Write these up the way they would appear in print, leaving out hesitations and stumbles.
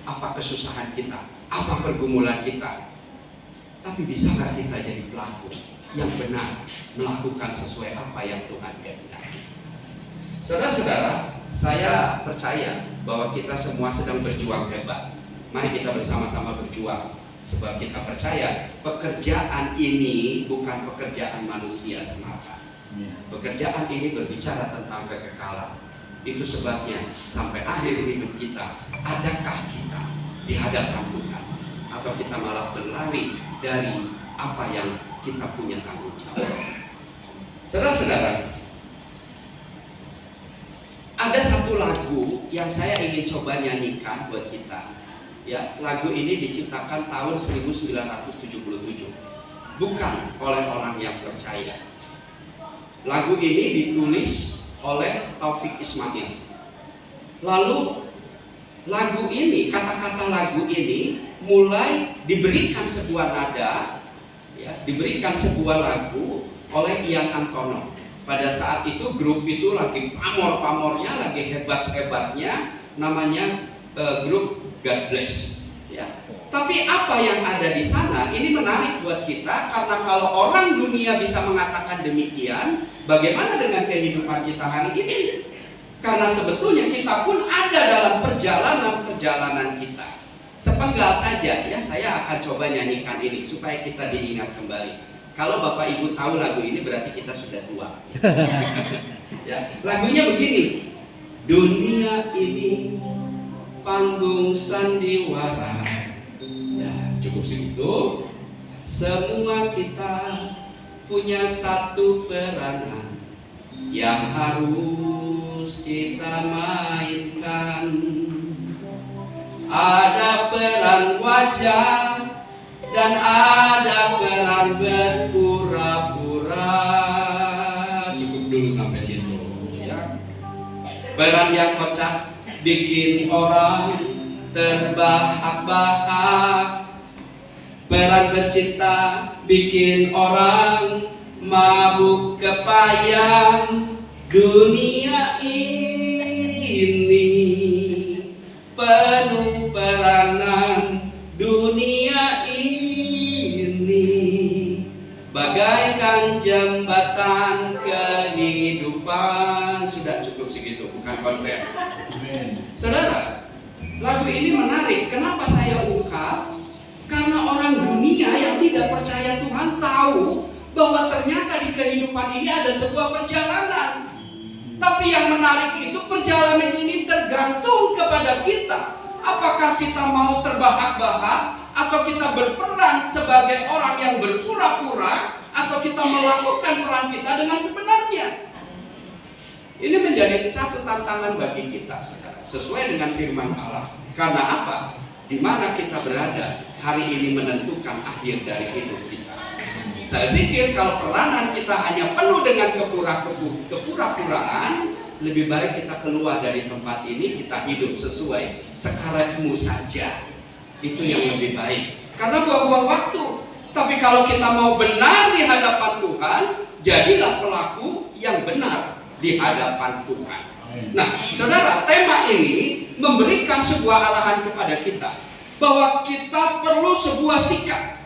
apa kesusahan kita, apa pergumulan kita. Tapi bisakah kita jadi pelaku yang benar, melakukan sesuai apa yang Tuhan kehendaki? Saudara-saudara, saya percaya bahwa kita semua sedang berjuang hebat. Mari kita bersama-sama berjuang, sebab kita percaya pekerjaan ini bukan pekerjaan manusia semata. Pekerjaan ini berbicara tentang kekekalan. Itu sebabnya sampai akhir hidup kita, adakah kita di hadapan Tuhan, atau kita malah berlari dari apa yang kita punya tanggung jawab? Saudara-saudara, ada satu lagu yang saya ingin coba nyanyikan buat kita. Ya, lagu ini diciptakan tahun 1977, bukan oleh orang yang percaya. Lagu ini ditulis oleh Taufik Ismail. Lalu lagu ini, kata-kata lagu ini mulai diberikan sebuah nada, ya, diberikan sebuah lagu oleh Ian Antono. Pada saat itu grup itu lagi pamor-pamornya, lagi hebat-hebatnya, namanya grup God Bless. Ya. Tapi apa yang ada di sana ini menarik buat kita, karena kalau orang dunia bisa mengatakan demikian, bagaimana dengan kehidupan kita hari ini? Karena sebetulnya kita pun ada dalam perjalanan kita. Sepenggal saja ya, saya akan coba nyanyikan ini supaya kita diingat kembali. Kalau Bapak Ibu tahu lagu ini berarti kita sudah tua. Ya, lagunya begini. Dunia ini panggung sandiwara. Nah, cukup segitu. Semua kita punya satu peranan yang harus kita mainkan. Ada peran wajah dan ada peran berpura-pura. Cukup dulu sampai situ ya. Peran yang kocak bikin orang terbahak-bahak. Peran bercinta bikin orang mabuk kepayang. Dunia ini penuh peranan. Dunia ini bagaikan jembatan kehidupan. Sudah cukup segitu, bukan konsep. Saudara, lagu ini menarik. Kenapa saya ungkap? Karena orang dunia yang tidak percaya Tuhan tahu bahwa ternyata di kehidupan ini ada sebuah perjalanan. Tapi yang menarik itu perjalanan ini tergantung kepada kita. Apakah kita mau terbahak-bahak, atau kita berperan sebagai orang yang berpura-pura, atau kita melakukan peran kita dengan sebenarnya. Ini menjadi satu tantangan bagi kita, saudara, sesuai dengan firman Allah. Karena apa? Di mana kita berada hari ini menentukan akhir dari hidup kita. Saya pikir kalau peranan kita hanya penuh dengan kepura-puraan, lebih baik kita keluar dari tempat ini, kita hidup sesuai sekaratmu saja. Itu yang lebih baik. Karena buang-buang waktu. Tapi kalau kita mau benar di hadapan Tuhan, jadilah pelaku yang benar di hadapan Tuhan. Nah, saudara, tema ini memberikan sebuah arahan kepada kita bahwa kita perlu sebuah sikap.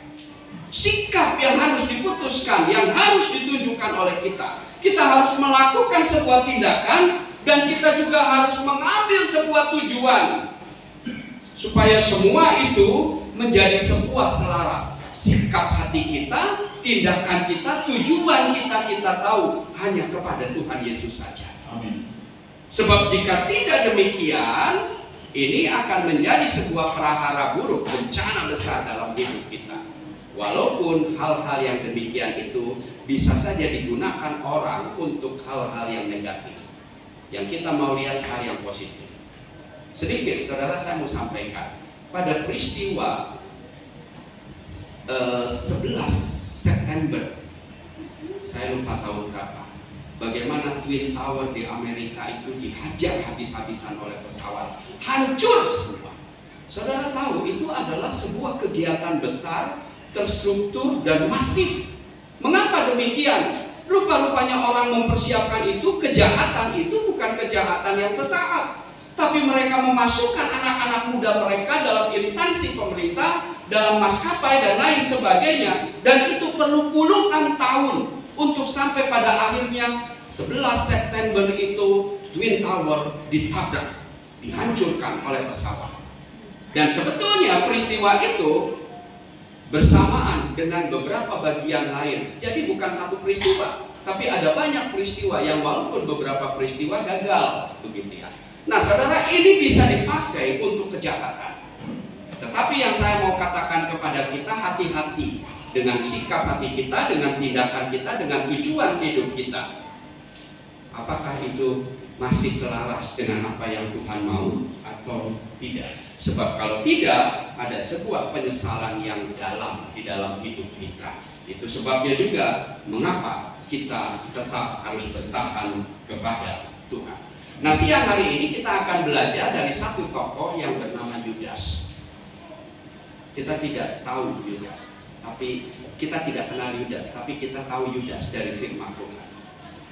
Sikap yang harus diputuskan, yang harus ditunjukkan oleh kita. Kita harus melakukan sebuah tindakan, dan kita juga harus mengambil sebuah tujuan, supaya semua itu menjadi sebuah selaras. Sikap hati kita, tindakan kita, tujuan kita tahu hanya kepada Tuhan Yesus saja. Amin. Sebab jika tidak demikian, ini akan menjadi sebuah prahara buruk, bencana besar dalam hidup kita. Walaupun hal-hal yang demikian itu bisa saja digunakan orang untuk hal-hal yang negatif, yang kita mau lihat hal yang positif. Sedikit, saudara, saya mau sampaikan. Pada peristiwa 11 September, saya lupa tahun berapa, bagaimana Twin Tower di Amerika itu dihajar habis-habisan oleh pesawat, hancur semua. Saudara tahu itu adalah sebuah kegiatan besar, terstruktur dan masif. Mengapa demikian? Rupa-rupanya orang mempersiapkan itu, kejahatan itu bukan kejahatan yang sesaat. tapi mereka memasukkan anak-anak muda mereka dalam instansi pemerintah, dalam maskapai dan lain sebagainya, dan itu perlu puluhan tahun untuk sampai pada akhirnya 11 September itu Twin Tower ditabrak, dihancurkan oleh pesawat. Dan sebetulnya peristiwa itu bersamaan dengan beberapa bagian lain. Jadi bukan satu peristiwa, tapi ada banyak peristiwa yang walaupun beberapa peristiwa gagal, begitu ya. Nah, saudara, ini bisa dipakai untuk kejahatan. Tetapi yang saya mau katakan kepada kita, hati-hati dengan sikap hati kita, dengan tindakan kita, dengan tujuan hidup kita. Apakah itu masih selaras dengan apa yang Tuhan mau atau tidak? Sebab kalau tidak, ada sebuah penyesalan yang dalam di dalam hidup kita. Itu sebabnya juga mengapa kita tetap harus bertahan kepada Tuhan. Nah, siang hari ini kita akan belajar dari satu tokoh yang bernama Yudas. Kita tidak tahu Yudas, tapi kita tidak kenal Yudas, tapi kita tahu Yudas dari firman Tuhan.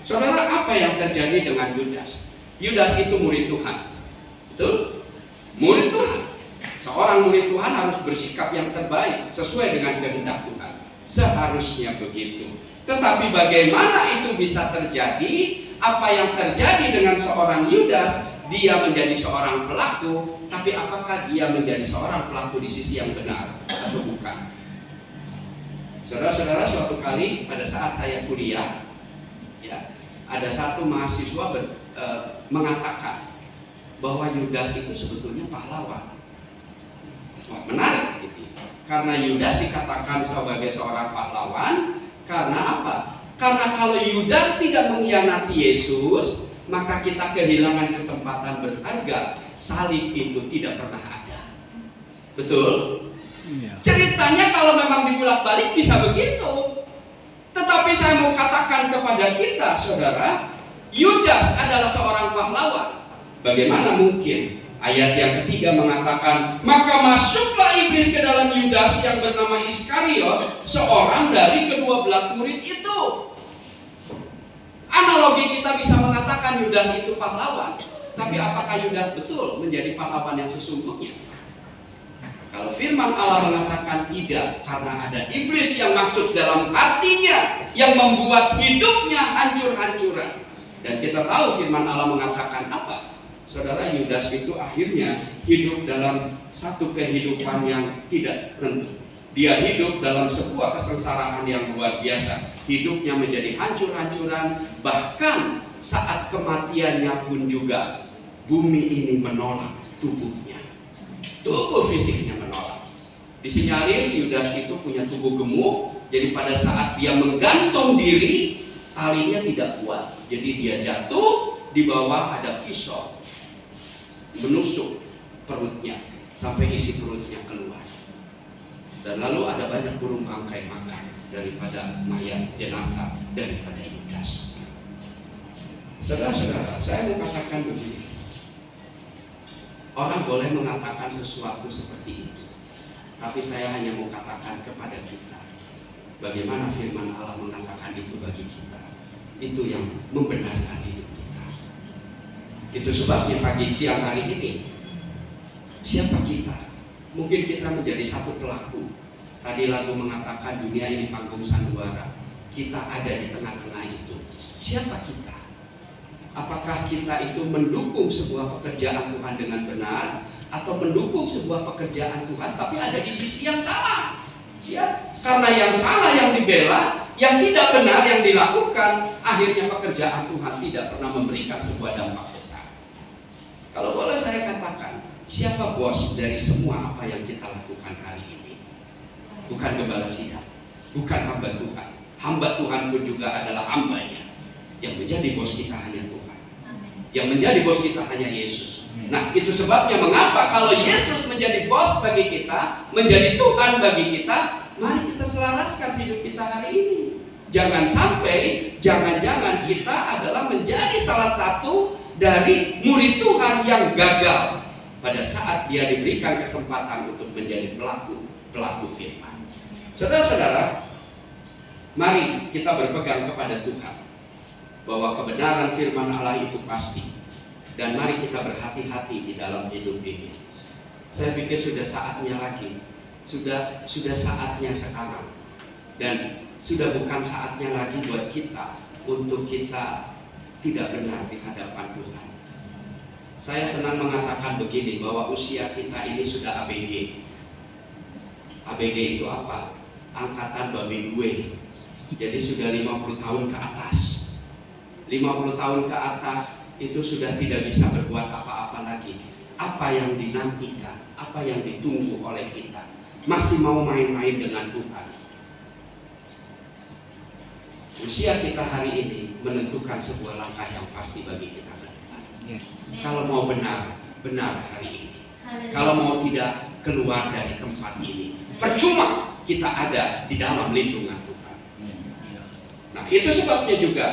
Saudara, apa yang terjadi dengan Yudas? Yudas itu murid Tuhan, betul? Murid Tuhan. Seorang murid Tuhan harus bersikap yang terbaik sesuai dengan kehendak Tuhan. Seharusnya begitu. Tetapi bagaimana itu bisa terjadi? Apa yang terjadi dengan seorang Yudas? Dia menjadi seorang pelaku, tapi apakah dia menjadi seorang pelaku di sisi yang benar atau bukan? Saudara-saudara, suatu kali pada saat saya kuliah, ya, ada satu mahasiswa mengatakan bahwa Yudas itu sebetulnya pahlawan. Wah, menarik gitu. Karena Yudas dikatakan sebagai seorang pahlawan, karena apa? Karena kalau Yudas tidak mengkhianati Yesus, maka kita kehilangan kesempatan berharga. Salib itu tidak pernah ada. Betul? Ceritanya kalau memang dibulak-balik bisa begitu. Tetapi saya mau katakan kepada kita, saudara, Yudas adalah seorang pahlawan. Bagaimana mungkin? Ayat yang ketiga mengatakan, maka masuklah iblis ke dalam Yudas yang bernama Iskariot, seorang dari ke-12 murid itu. Analogi kita bisa mengatakan Yudas itu pahlawan, tapi apakah Yudas betul menjadi pahlawan yang sesungguhnya? Kalau firman Allah mengatakan tidak, karena ada iblis yang masuk dalam hatinya, yang membuat hidupnya hancur-hancuran. Dan kita tahu firman Allah mengatakan apa? Saudara, Yudas itu akhirnya hidup dalam satu kehidupan yang tidak tentu. Dia hidup dalam sebuah kesengsaraan yang luar biasa. Hidupnya menjadi hancur-hancuran. Bahkan saat kematiannya pun juga bumi ini menolak tubuhnya. Tubuh fisiknya menolak. Disinyalir Yudas itu punya tubuh gemuk. Jadi pada saat dia menggantung diri, talinya tidak kuat. Jadi dia jatuh, di bawah ada pisau menusuk perutnya sampai isi perutnya keluar. Dan lalu ada banyak burung bangkai makan daripada mayat jenazah daripada Yudas. Saudara-saudara, saya mau katakan begini. Orang boleh mengatakan sesuatu seperti itu, tapi saya hanya mau katakan kepada kita, bagaimana firman Allah mengatakan itu bagi kita. Itu yang membenarkan hidup kita. Itu sebabnya pagi siang hari ini, siapa kita? Mungkin kita menjadi satu pelaku. Tadi lagu mengatakan dunia ini panggung sandiwara. Kita ada di tengah-tengah itu. Siapa kita? Apakah kita itu mendukung sebuah pekerjaan Tuhan dengan benar, atau mendukung sebuah pekerjaan Tuhan tapi ada di sisi yang salah? Ya, karena yang salah yang dibela, yang tidak benar yang dilakukan, akhirnya pekerjaan Tuhan tidak pernah memberikan sebuah dampak besar. Kalau boleh saya katakan, siapa bos dari semua apa yang kita lakukan hari ini? Bukan gembala sidang, bukan hamba Tuhan. Hamba Tuhan pun juga adalah hambanya. Yang menjadi bos kita hanya Tuhan. Yang menjadi bos kita hanya Yesus. Nah, itu sebabnya mengapa kalau Yesus menjadi bos bagi kita, menjadi Tuhan bagi kita, mari kita selaraskan hidup kita hari ini. Jangan sampai, jangan-jangan kita adalah menjadi salah satu dari murid Tuhan yang gagal pada saat dia diberikan kesempatan untuk menjadi pelaku firman. Saudara-saudara, mari kita berpegang kepada Tuhan bahwa kebenaran firman Allah itu pasti. Dan mari kita berhati-hati di dalam hidup ini. Saya pikir sudah saatnya lagi, sudah saatnya sekarang, dan sudah bukan saatnya lagi buat kita untuk kita tidak benar di hadapan Tuhan. Saya senang mengatakan begini, bahwa usia kita ini sudah ABG. ABG itu apa? Angkatan babi gue. Jadi sudah 50 tahun ke atas. 50 tahun ke atas itu sudah tidak bisa berbuat apa-apa lagi. Apa yang dinantikan, apa yang ditunggu oleh kita, masih mau main-main dengan Tuhan. Usia kita hari ini menentukan sebuah langkah yang pasti bagi kita ke depan. Kalau mau benar hari ini. Kalau mau tidak, keluar dari tempat ini. Percuma kita ada di dalam lindungan Tuhan. Nah, itu sebabnya juga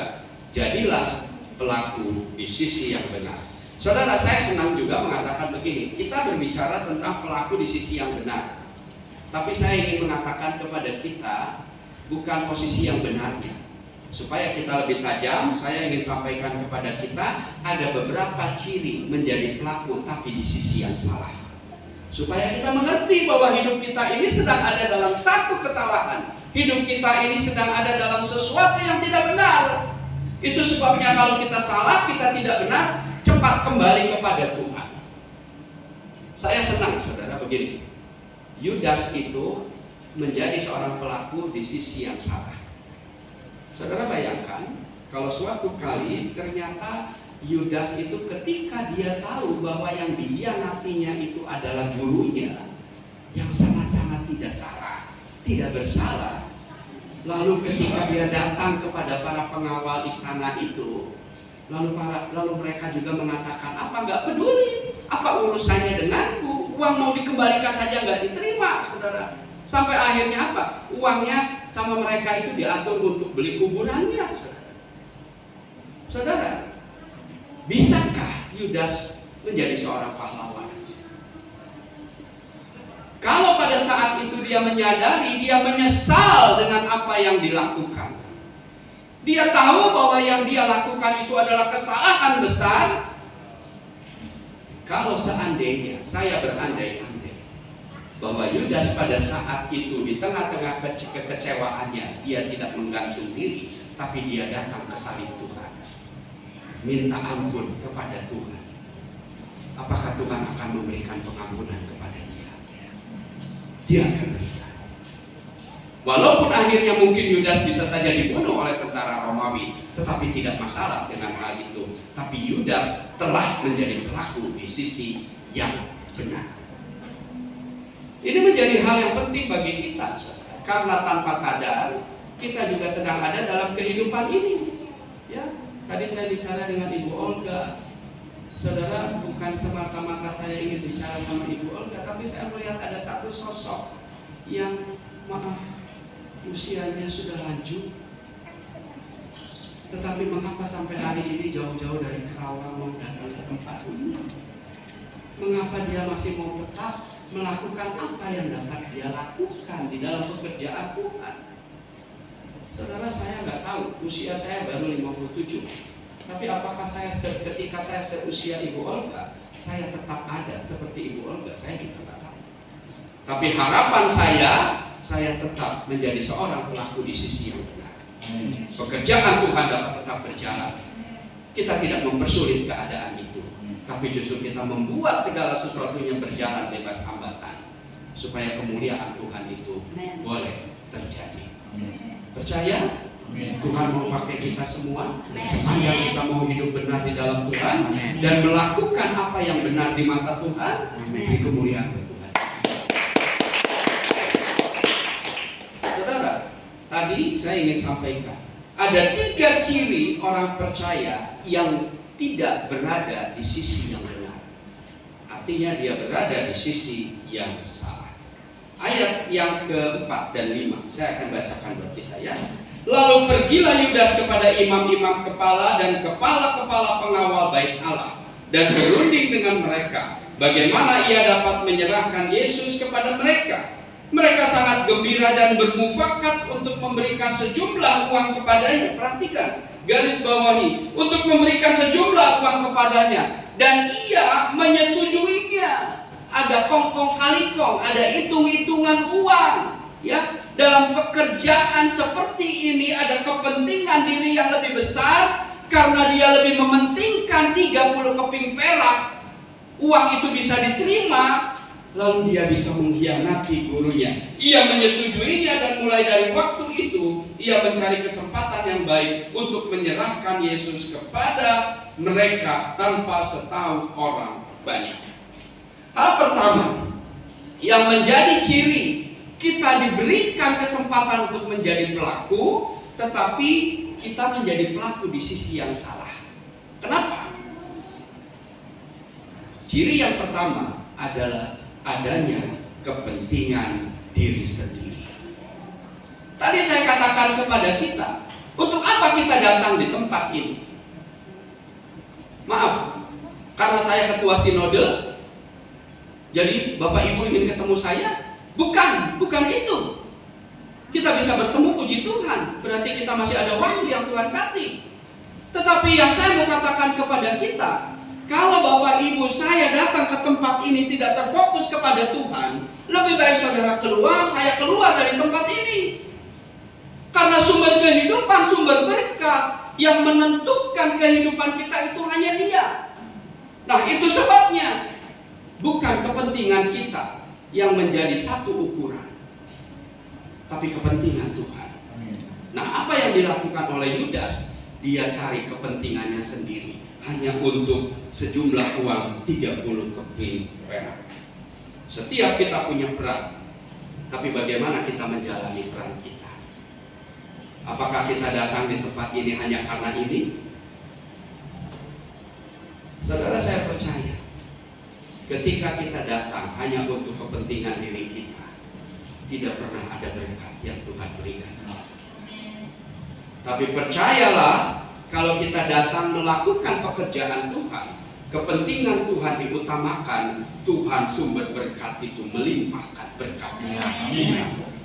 jadilah pelaku di sisi yang benar. Saudara, saya senang juga mengatakan begini, kita berbicara tentang pelaku di sisi yang benar. Tapi saya ingin mengatakan kepada kita, bukan posisi yang benarnya. Supaya kita lebih tajam, saya ingin sampaikan kepada kita, ada beberapa ciri menjadi pelaku tapi di sisi yang salah. Supaya kita mengerti bahwa hidup kita ini sedang ada dalam satu kesalahan. Hidup kita ini sedang ada dalam sesuatu yang tidak benar. Itu sebabnya kalau kita salah, kita tidak benar, cepat kembali kepada Tuhan. Saya senang, saudara, begini. Yudas itu menjadi seorang pelaku di sisi yang salah. Saudara bayangkan, kalau suatu kali ternyata Yudas itu ketika dia tahu bahwa yang dikhianatinya itu adalah gurunya yang sangat-sangat tidak salah, tidak bersalah. Lalu ketika dia datang kepada para pengawal istana itu, lalu mereka juga mengatakan, apa nggak peduli, apa urusannya denganku, uang mau dikembalikan saja nggak diterima, saudara. Sampai akhirnya apa? Uangnya sama mereka itu diatur untuk beli kuburannya, saudara. Saudara, bisakah Yudas menjadi seorang pahlawan? Kalau pada saat itu dia menyadari, dia menyesal dengan apa yang dilakukan. Dia tahu bahwa yang dia lakukan itu adalah kesalahan besar. Kalau seandainya, saya berandai-andai bahwa Yudas pada saat itu di tengah-tengah kekecewaannya, dia tidak menggantung diri, tapi dia datang ke salib Tuhan, minta ampun kepada Tuhan. Apakah Tuhan akan memberikan pengampunan kepada dia? Dia akan berikan. Walaupun akhirnya mungkin Yudas bisa saja dibunuh oleh tentara Romawi, tetapi tidak masalah dengan hal itu. Tapi Yudas telah menjadi pelaku di sisi yang benar. Ini menjadi hal yang penting bagi kita, saudara. Karena tanpa sadar kita juga sedang ada dalam kehidupan ini. Ya, tadi saya bicara dengan Ibu Olga. Saudara, bukan semata-mata saya ingin bicara sama Ibu Olga, tapi saya melihat ada satu sosok yang usianya sudah lanjut, tetapi mengapa sampai hari ini jauh-jauh dari Kerawang mau datang ke tempat ini? Mengapa dia masih mau tetap melakukan apa yang dapat dia lakukan di dalam pekerjaan Tuhan? Saudara, saya nggak tahu, usia saya baru 57. Tapi apakah ketika saya seusia Ibu Olga, saya tetap ada seperti Ibu Olga? Saya juga nggak tahu. Tapi harapan saya tetap menjadi seorang pelaku di sisi yang benar. Pekerjaan Tuhan dapat tetap berjalan. Kita tidak mempersulit keadaan itu, tapi justru kita membuat segala sesuatunya berjalan bebas hambatan, supaya kemuliaan Tuhan itu boleh terjadi. Percaya? Tuhan mau pakai kita semua, sepanjang kita mau hidup benar di dalam Tuhan dan melakukan apa yang benar di mata Tuhan, beri kemuliaan bagi Tuhan. Saudara, tadi saya ingin sampaikan, ada 3 ciri orang percaya yang tidak berada di sisi yang benar. Artinya dia berada di sisi yang salah. Ayat yang keempat dan 5 saya akan bacakan buat kita, ya. Lalu pergilah Yudas kepada imam-imam kepala dan kepala-kepala pengawal bait Allah dan berunding dengan mereka bagaimana ia dapat menyerahkan Yesus kepada mereka. Mereka sangat gembira dan bermufakat untuk memberikan sejumlah uang kepadanya. Perhatikan, garis bawahi, untuk memberikan sejumlah uang kepadanya. dan ia menyetujuinya. Ada kongkong kali kong, ada hitung-hitungan uang. Ya, dalam pekerjaan seperti ini ada kepentingan diri yang lebih besar, karena dia lebih mementingkan 30 keping perak. Uang itu bisa diterima, lalu dia bisa mengkhianati gurunya. Ia menyetujuinya dan mulai dari waktu itu ia mencari kesempatan yang baik untuk menyerahkan Yesus kepada mereka tanpa setahu orang banyak. Hal pertama yang menjadi ciri kita diberikan kesempatan untuk menjadi pelaku, tetapi kita menjadi pelaku di sisi yang salah. Kenapa? Ciri yang pertama adalah adanya kepentingan diri sendiri. Tadi saya katakan kepada kita, untuk apa kita datang di tempat ini? Maaf, karena saya ketua sinode, jadi Bapak Ibu ingin ketemu saya? Bukan itu. Kita bisa bertemu, puji Tuhan, berarti kita masih ada waktu yang Tuhan kasih. Tetapi yang saya mau katakan kepada kita, kalau Bapak Ibu saya datang ke tempat ini tidak terfokus kepada Tuhan, lebih baik saudara keluar, saya keluar dari tempat ini. Karena sumber kehidupan, sumber berkat yang menentukan kehidupan kita itu hanya Dia. Nah, itu sebabnya bukan kepentingan kita yang menjadi satu ukuran, tapi kepentingan Tuhan. Nah, apa yang dilakukan oleh Yudas? Dia cari kepentingannya sendiri, hanya untuk sejumlah uang 30 keping perak. Setiap kita punya peran, tapi bagaimana kita menjalani peran kita? Apakah kita datang di tempat ini hanya karena ini? Saudara, saya percaya ketika kita datang hanya untuk kepentingan diri kita, tidak pernah ada berkat yang Tuhan berikan. Tapi percayalah, kalau kita datang melakukan pekerjaan Tuhan, kepentingan Tuhan diutamakan, Tuhan sumber berkat itu melimpahkan berkat-Nya.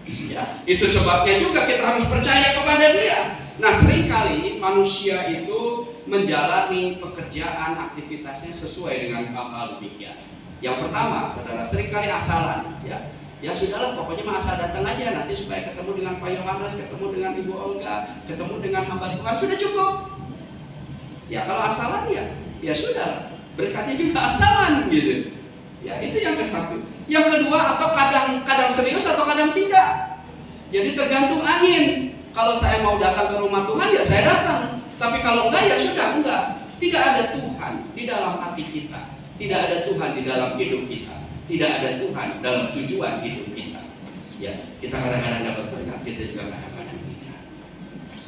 Ya, itu sebabnya juga kita harus percaya kepada Dia. Nah, seringkali manusia itu menjalani pekerjaan aktivitasnya sesuai dengan hal-hal demikian. Yang pertama, saudara, seringkali asalan, ya sudahlah, pokoknya mah asal datang aja, nanti supaya ketemu dengan Pak Yohanes, ketemu dengan Ibu Olga, ketemu dengan hamba Tuhan, sudah cukup. Ya kalau asalan ya sudah, berkatnya juga asalan gitu. Ya itu yang ke satu. Yang kedua, atau kadang serius atau kadang tidak. Jadi tergantung angin. Kalau saya mau datang ke rumah Tuhan ya saya datang. Tapi kalau enggak ya sudah enggak. Tidak ada Tuhan di dalam hati kita. Tidak ada Tuhan di dalam hidup kita. Tidak ada Tuhan dalam tujuan hidup kita. Ya, kita kadang-kadang dapat berkat, kita juga kadang-kadang tidak.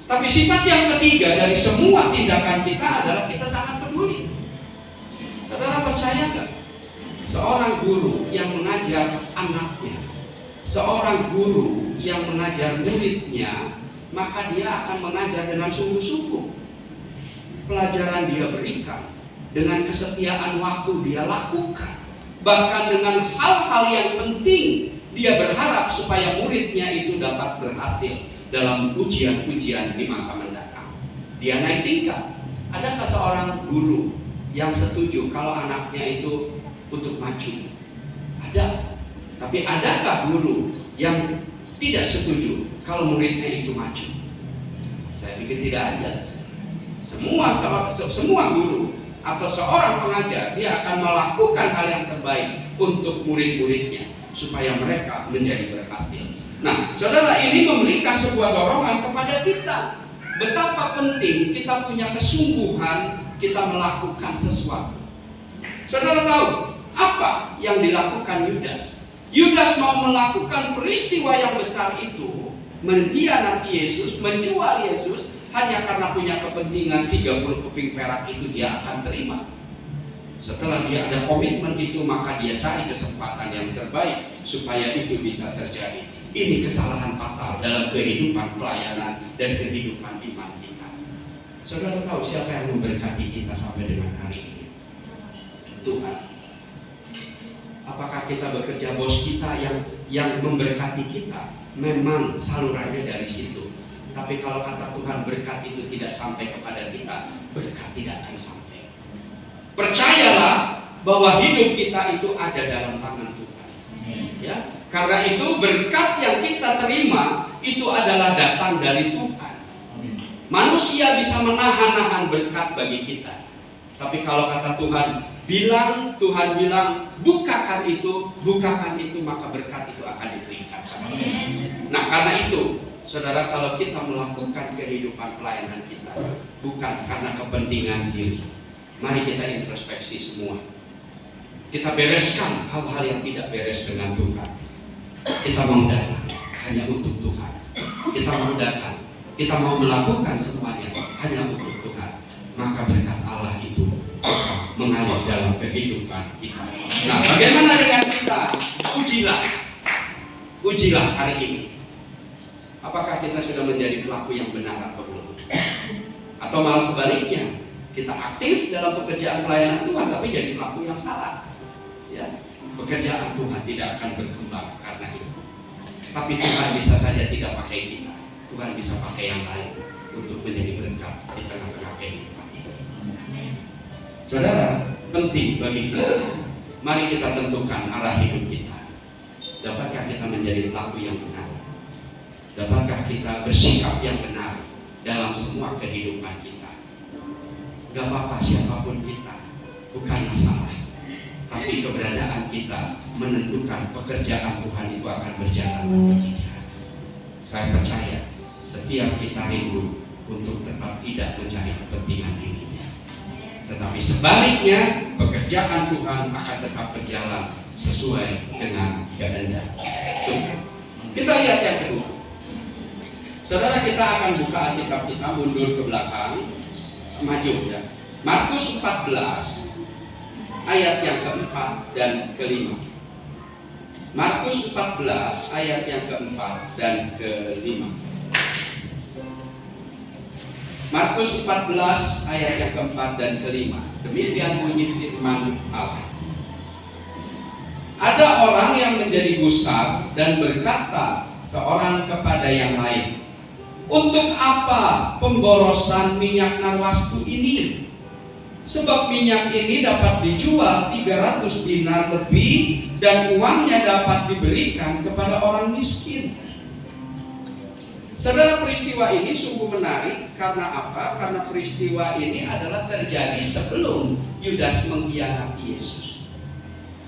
Tapi sifat yang ketiga dari semua tindakan kita adalah kita sangat peduli. Saudara percaya nggak? Seorang guru yang mengajar anaknya, seorang guru yang mengajar muridnya, maka dia akan mengajar dengan sungguh-sungguh. Pelajaran dia berikan, dengan kesetiaan waktu dia lakukan. Bahkan dengan hal-hal yang penting, dia berharap supaya muridnya itu dapat berhasil dalam ujian-ujian di masa mendatang. Dia naik tingkat. Adakah seorang guru yang setuju kalau anaknya itu untuk maju? Ada. Tapi adakah guru yang tidak setuju kalau muridnya itu maju? Saya pikir tidak ada. Semua guru atau seorang pengajar, dia akan melakukan hal yang terbaik untuk murid-muridnya supaya mereka menjadi berhasil. Nah, saudara, ini memberikan sebuah dorongan kepada kita. Betapa penting kita punya kesungguhan kita melakukan sesuatu. Saudara tahu apa yang dilakukan Yudas? Yudas mau melakukan peristiwa yang besar itu, mengkhianati Yesus, menjual Yesus, hanya karena punya kepentingan 30 keping perak itu dia akan terima. Setelah dia ada komitmen itu, maka dia cari kesempatan yang terbaik supaya itu bisa terjadi. Ini kesalahan fatal dalam kehidupan pelayanan dan kehidupan iman kita. Saudara tahu siapa yang memberkati kita sampai dengan hari ini? Tuhan. Apakah kita bekerja, bos kita yang memberkati kita? Memang salurannya dari situ. Tapi kalau kata Tuhan berkat itu tidak sampai kepada kita, berkat tidak akan sampai. Percayalah bahwa hidup kita itu ada dalam tangan Tuhan. Ya, karena itu berkat yang kita terima itu adalah datang dari Tuhan. Manusia bisa menahan-nahan berkat bagi kita. Tapi kalau kata Tuhan bilang bukakan itu, maka berkat itu akan diberikan. Nah, karena itu, saudara, kalau kita melakukan kehidupan pelayanan kita bukan karena kepentingan diri, mari kita introspeksi semua. Kita bereskan hal-hal yang tidak beres dengan Tuhan. Kita mau datang hanya untuk Tuhan. Kita mau datang, kita mau melakukan semuanya hanya untuk Tuhan. Maka berkat Allah itu mengalir dalam kehidupan kita. Nah, bagaimana dengan kita? Ujilah hari ini. Apakah kita sudah menjadi pelaku yang benar atau belum? Atau malah sebaliknya, kita aktif dalam pekerjaan pelayanan Tuhan tapi jadi pelaku yang salah. Ya, pekerjaan Tuhan tidak akan berkembang karena itu. Tapi Tuhan bisa saja tidak pakai kita. Tuhan bisa pakai yang lain untuk menjadi berkat di tengah-tengah kehidupan ini. Saudara, penting bagi kita. Mari kita tentukan arah hidup kita. Dapatkah kita menjadi pelaku yang benar? Dapatkah kita bersikap yang benar dalam semua kehidupan kita? Gak apa-apa siapapun kita, bukan masalah. Tapi keberadaan kita menentukan pekerjaan Tuhan itu akan berjalan atau tidak. Saya percaya setiap kita rindu untuk tetap tidak mencari kepentingan dirinya, tetapi sebaliknya pekerjaan Tuhan akan tetap berjalan sesuai dengan kehendak Tuhan. Kita lihat yang kedua. Saudara, kita akan buka Alkitab kita, mundur ke belakang, maju ya. Markus 14 ayat yang keempat dan kelima. Markus 14 ayat yang keempat dan kelima. Markus 14 ayat yang keempat dan kelima. Demikian bunyi firman Allah. Ada orang yang menjadi gusar dan berkata seorang kepada yang lain, untuk apa pemborosan minyak narwastu ini? Sebab minyak ini dapat dijual 300 dinar lebih dan uangnya dapat diberikan kepada orang miskin. Saudara, peristiwa ini sungguh menarik. Karena apa? Karena peristiwa ini adalah terjadi sebelum Yudas mengkhianati Yesus.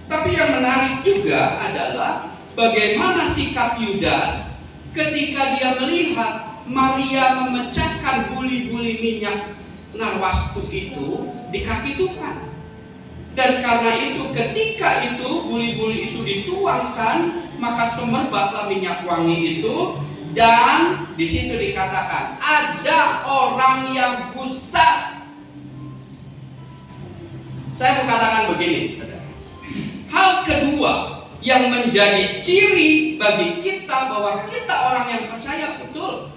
Tapi yang menarik juga adalah bagaimana sikap Yudas ketika dia melihat Maria memecahkan buli-buli minyak narwastu itu di kaki Tuhan. Dan karena itu ketika itu buli-buli itu dituangkan, maka semerbaklah minyak wangi itu. Dan di situ dikatakan ada orang yang gusar. Saya mau katakan begini, saudara. Hal kedua yang menjadi ciri bagi kita bahwa kita orang yang percaya, betul.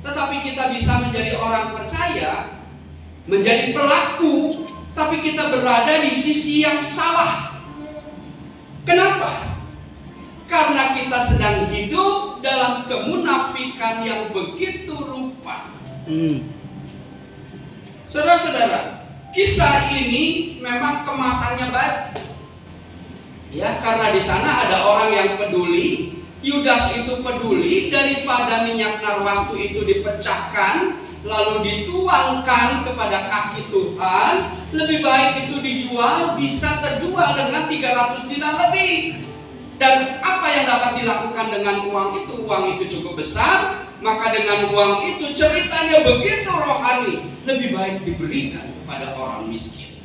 Tetapi kita bisa menjadi orang percaya, menjadi pelaku, tapi kita berada di sisi yang salah. Kenapa? Karena kita sedang hidup dalam kemunafikan yang begitu rupa. Saudara-saudara, kisah ini memang kemasannya baik. Ya, karena di sana ada orang yang peduli. Yudas itu peduli, daripada minyak narwastu itu dipecahkan lalu dituangkan kepada kaki Tuhan, lebih baik itu dijual, bisa terjual dengan 300 dinar lebih. Dan apa yang dapat dilakukan dengan uang itu? Uang itu cukup besar, maka dengan uang itu ceritanya begitu rohani, lebih baik diberikan kepada orang miskin.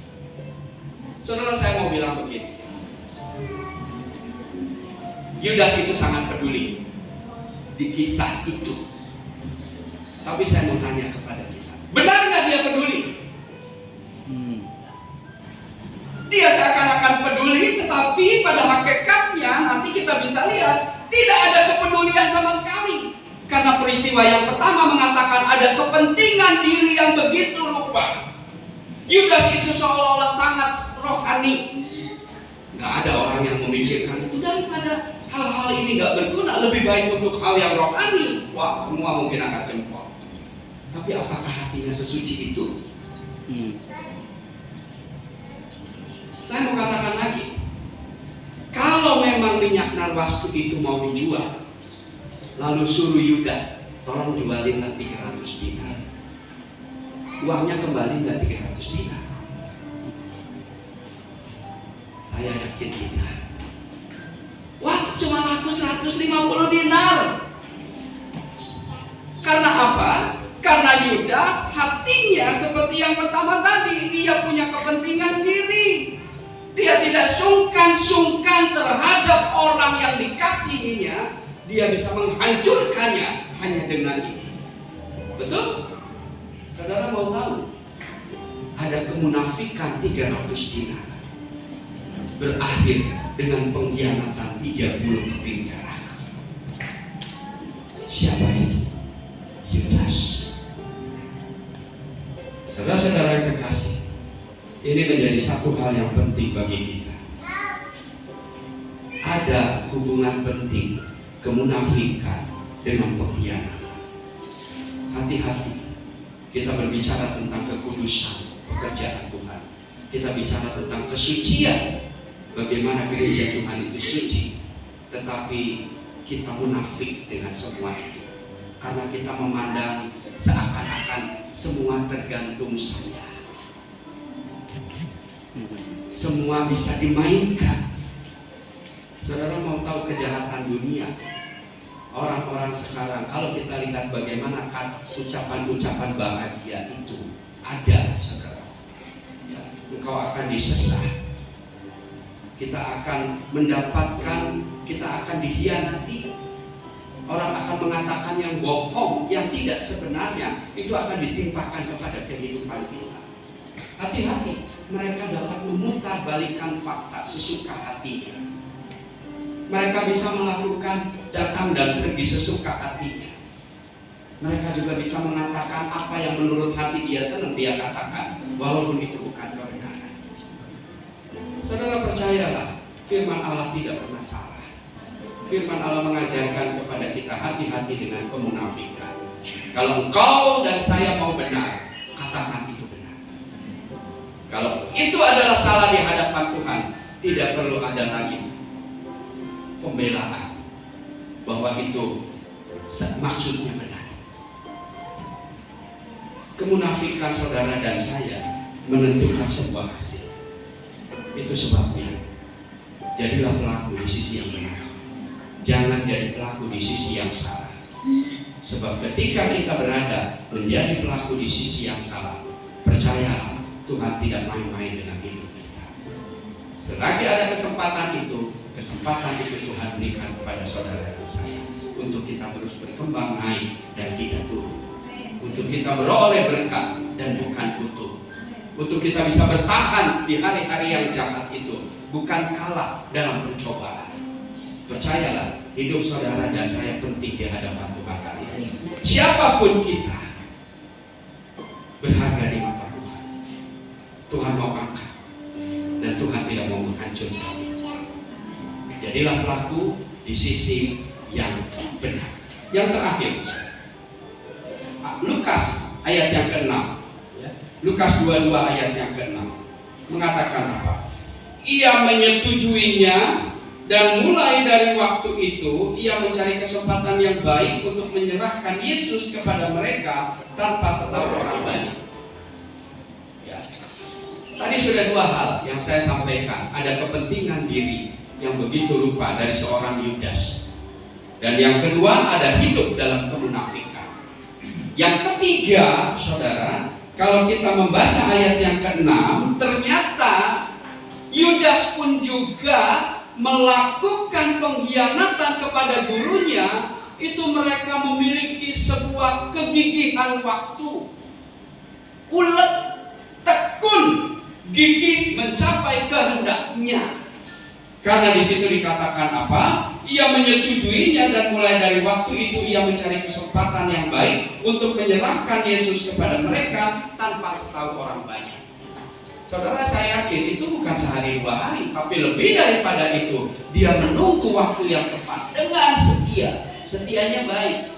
Saudara, saya mau bilang begini, Yudas itu sangat peduli di kisah itu. Tapi saya mau tanya kepada kita, benar nggak dia peduli? Dia seakan-akan peduli, tetapi pada hakikatnya nanti kita bisa lihat tidak ada kepedulian sama sekali. Karena peristiwa yang pertama mengatakan ada kepentingan diri yang begitu rupa. Yudas itu seolah-olah sangat rohani. Nggak ada orang yang memikirkan itu, daripada hal-hal ini nggak berguna, lebih baik untuk hal yang rohani. Wah, semua mungkin akan jempol. Tapi apakah hatinya sesuci itu? Saya mau katakan lagi, kalau memang minyak narwastu itu mau dijual, lalu suruh Yudas, tolong jualinlah 300 dinar. Uangnya kembali nggak 300 dinar? Saya yakin tidak. Wah, cuma laku 150 dinar. Karena apa? Karena Yudas hatinya seperti yang pertama tadi, dia punya kepentingan diri. Dia tidak sungkan-sungkan terhadap orang yang dikasihinya. Dia bisa menghancurkannya hanya dengan ini. Betul? Saudara mau tahu? Ada kemunafikan 300 dinar berakhir dengan pengkhianatan 30 keping perak. Siapa itu? Yudas. Saudara-saudara yang kekasih, ini menjadi satu hal yang penting bagi kita. Ada hubungan penting kemunafikan dengan pengkhianatan. Hati-hati. Kita berbicara tentang kekudusan pekerjaan Tuhan. Kita bicara tentang kesucian. Bagaimana gereja Tuhan itu suci. Tetapi kita munafik dengan semua itu. Karena kita memandang seakan-akan semua tergantung saya. Semua bisa dimainkan. Saudara mau tahu kejahatan dunia? Orang-orang sekarang, kalau kita lihat bagaimana ucapan-ucapan bahagia itu ada, saudara. Ya, engkau akan disesat. Kita akan mendapatkan, kita akan dihianati. Orang akan mengatakan yang bohong, yang tidak sebenarnya, itu akan ditimpakan kepada kehidupan kita. Hati-hati, mereka dapat memutarbalikkan fakta sesuka hatinya. Mereka bisa melakukan datang dan pergi sesuka hatinya. Mereka juga bisa mengatakan apa yang menurut hati dia senang dia katakan, walaupun itu bukan kebenaran. Saudara percayalah, firman Allah tidak pernah salah. Firman Allah mengajarkan kepada kita hati-hati dengan kemunafikan. Kalau engkau dan saya mau benar, katakan itu benar. Kalau itu adalah salah di hadapan Tuhan, tidak perlu ada lagi pembelaan bahwa itu maksudnya benar. Kemunafikan saudara dan saya menentukan sebuah hasil. Itu sebabnya jadilah pelaku di sisi yang benar. Jangan jadi pelaku di sisi yang salah. Sebab ketika kita berada menjadi pelaku di sisi yang salah, percayalah Tuhan tidak main-main dengan hidup kita. Selagi ada kesempatan itu Tuhan berikan kepada saudara dan saya untuk kita terus berkembang naik dan tidak turun, untuk kita beroleh berkat dan bukan kutuk, untuk kita bisa bertahan di hari-hari yang jahat itu, bukan kalah dalam percobaan. Percayalah, hidup saudara dan saya penting di hadapan Tuhan kali ini. Siapapun kita berharga di mata Tuhan. Tuhan mau angkat dan Tuhan tidak mau menghancurkan itu. Jadilah pelaku di sisi yang benar. Yang terakhir, Lukas ayat yang ke-6, ya. Lukas 22 ayat yang ke-6 mengatakan apa? Ia menyetujuinya dan mulai dari waktu itu ia mencari kesempatan yang baik untuk menyerahkan Yesus kepada mereka tanpa setahu orang banyak. Ya. Tadi sudah dua hal yang saya sampaikan. Ada kepentingan diri yang begitu rupa dari seorang Yudas. Dan yang kedua ada hidup dalam kemunafikan. Yang ketiga, saudara, kalau kita membaca ayat yang ke-6, ternyata Yudas pun juga melakukan pengkhianatan kepada gurunya. Itu mereka memiliki sebuah kegigihan waktu, ulet, tekun, gigih mencapai kehendaknya. Karena di situ dikatakan apa? Ia menyetujuinya dan mulai dari waktu itu ia mencari kesempatan yang baik untuk menyerahkan Yesus kepada mereka tanpa setahu orang banyak. Saudara, saya yakin itu bukan sehari dua hari, tapi lebih daripada itu. Dia menunggu waktu yang tepat dengan setia. Setianya baik,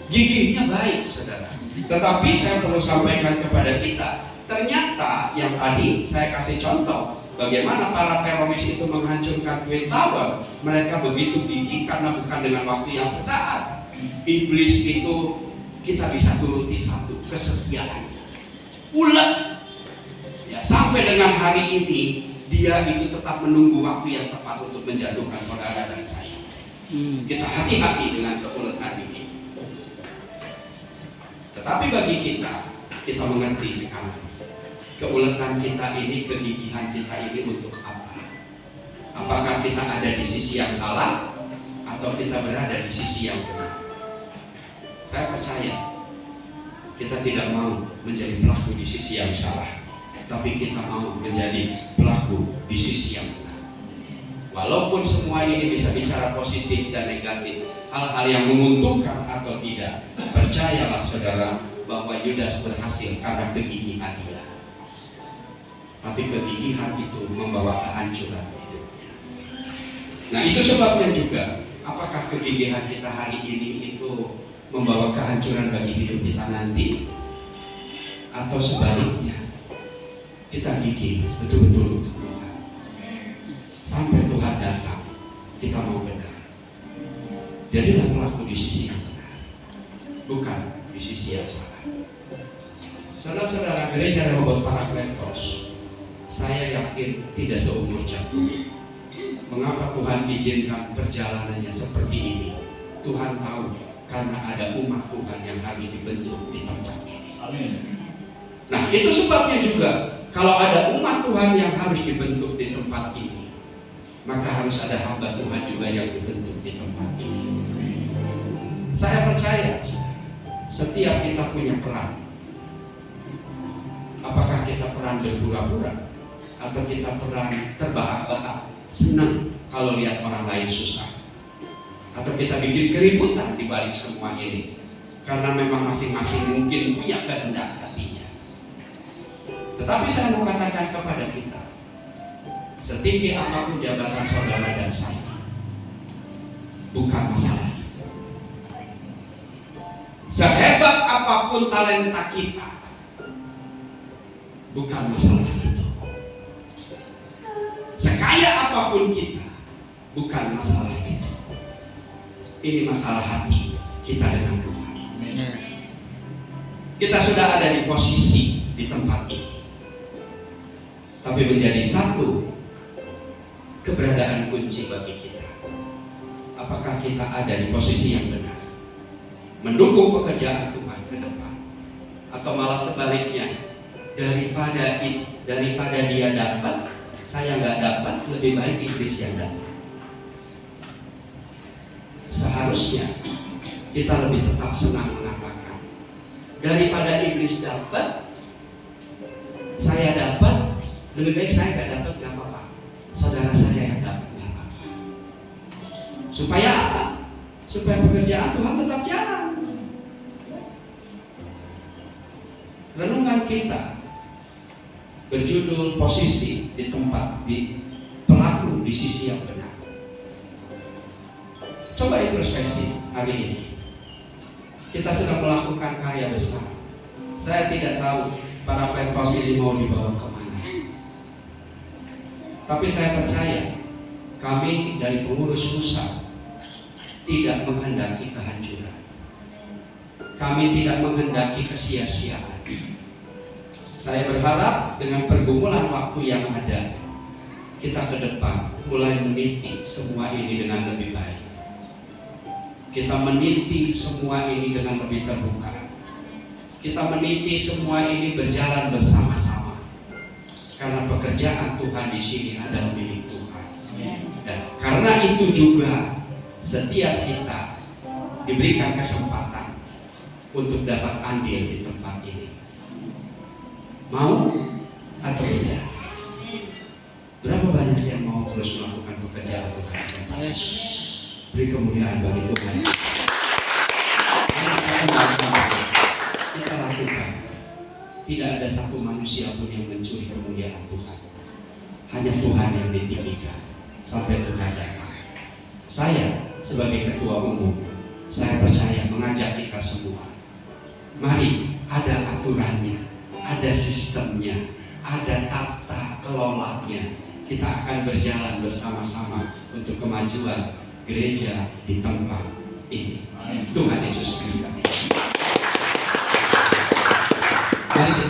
gigihnya baik, saudara. Tetapi saya perlu sampaikan kepada kita, ternyata yang tadi saya kasih contoh, Bagaimana para teroris itu menghancurkan Twin Tower? Mereka begitu gigih karena bukan dengan waktu yang sesaat. Iblis itu kita bisa turuti satu, kesetiaannya. Ulet. Ya, sampai dengan hari ini dia itu tetap menunggu waktu yang tepat untuk menjatuhkan saudara dan saya. Kita hati-hati dengan keuletan ini. Tetapi bagi kita mengerti sekarang, keuletan kita ini, kegigihan kita ini untuk apa? Apakah kita ada di sisi yang salah atau kita berada di sisi yang benar? Saya percaya kita tidak mau menjadi pelaku di sisi yang salah, tapi kita mau menjadi pelaku di sisi yang benar. Walaupun semua ini bisa bicara positif dan negatif, hal-hal yang menguntungkan atau tidak, percayalah saudara bahwa Yudas berhasil karena kegigihan dia. Tapi kegigihan itu membawa kehancuran hidupnya. Nah, itu sebabnya juga, apakah kegigihan kita hari ini itu membawa kehancuran bagi hidup kita nanti, atau sebaliknya kita gigih betul-betul untuk Tuhan sampai Tuhan datang, kita mau benar. Jadilah pelaku di sisi yang benar, bukan di sisi yang salah. Saudara-saudara, gereja Rehoboth Parakletos, saya yakin tidak seumur jagung. Mengapa Tuhan izinkan perjalanannya seperti ini? Tuhan tahu, karena ada umat Tuhan yang harus dibentuk di tempat ini. Amin. Nah, itu sebabnya juga kalau ada umat Tuhan yang harus dibentuk di tempat ini, maka harus ada hamba Tuhan juga yang dibentuk di tempat ini. Saya percaya setiap kita punya peran. Apakah kita peran berpura-pura atau kita peran terbahak-bahak, senang kalau lihat orang lain susah, atau kita bikin keributan di balik semua ini karena memang masing-masing mungkin punya kehendak hatinya. Tetapi saya mau katakan kepada kita, setinggi apapun jabatan saudara dan saya, bukan masalah itu. Sehebat apapun talenta kita, bukan masalah itu. Sekaya apapun kita, bukan masalah itu. Ini masalah hati kita dengan Tuhan. Kita sudah ada di posisi di tempat ini, tapi menjadi satu keberadaan kunci bagi kita. Apakah kita ada di posisi yang benar, mendukung pekerjaan Tuhan ke depan, atau malah sebaliknya, daripada dia dapat, saya nggak dapat, lebih baik iblis yang dapat. Seharusnya kita lebih tetap senang mengatakan, daripada iblis dapat, saya dapat, lebih baik saya nggak dapat, nggak apa-apa, saudara saya yang dapat, nggak apa-apa. Supaya apa? Supaya pekerjaan Tuhan tetap jalan. Renungan kita berjudul posisi di tempat, di pelaku di sisi yang benar. Coba introspeksi hari ini. Kita sedang melakukan karya besar. Saya tidak tahu Parakletos ini mau dibawa kemana. Tapi saya percaya kami dari pengurus pusat tidak menghendaki kehancuran. Kami tidak menghendaki kesia-siaan. Saya berharap dengan pergumulan waktu yang ada, kita ke depan mulai meniti semua ini dengan lebih baik. Kita meniti semua ini dengan lebih terbuka. Kita meniti semua ini berjalan bersama-sama. Karena pekerjaan Tuhan di sini adalah milik Tuhan. Dan karena itu juga setiap kita diberikan kesempatan untuk dapat andil di tempat ini. Mau atau tidak? Berapa banyak yang mau terus melakukan pekerjaan Tuhan? Beri kemuliaan bagi Tuhan. Kita lakukan. Tidak ada satu manusia pun yang mencuri kemuliaan Tuhan. Hanya Tuhan yang ditinggikan sampai Tuhan datang. Saya sebagai ketua umum, saya percaya mengajak kita semua. Mari, ada aturannya, ada sistemnya, ada tata kelolanya kita akan berjalan bersama-sama untuk kemajuan gereja di tempat ini. Tuhan Yesus berkati. Mari kita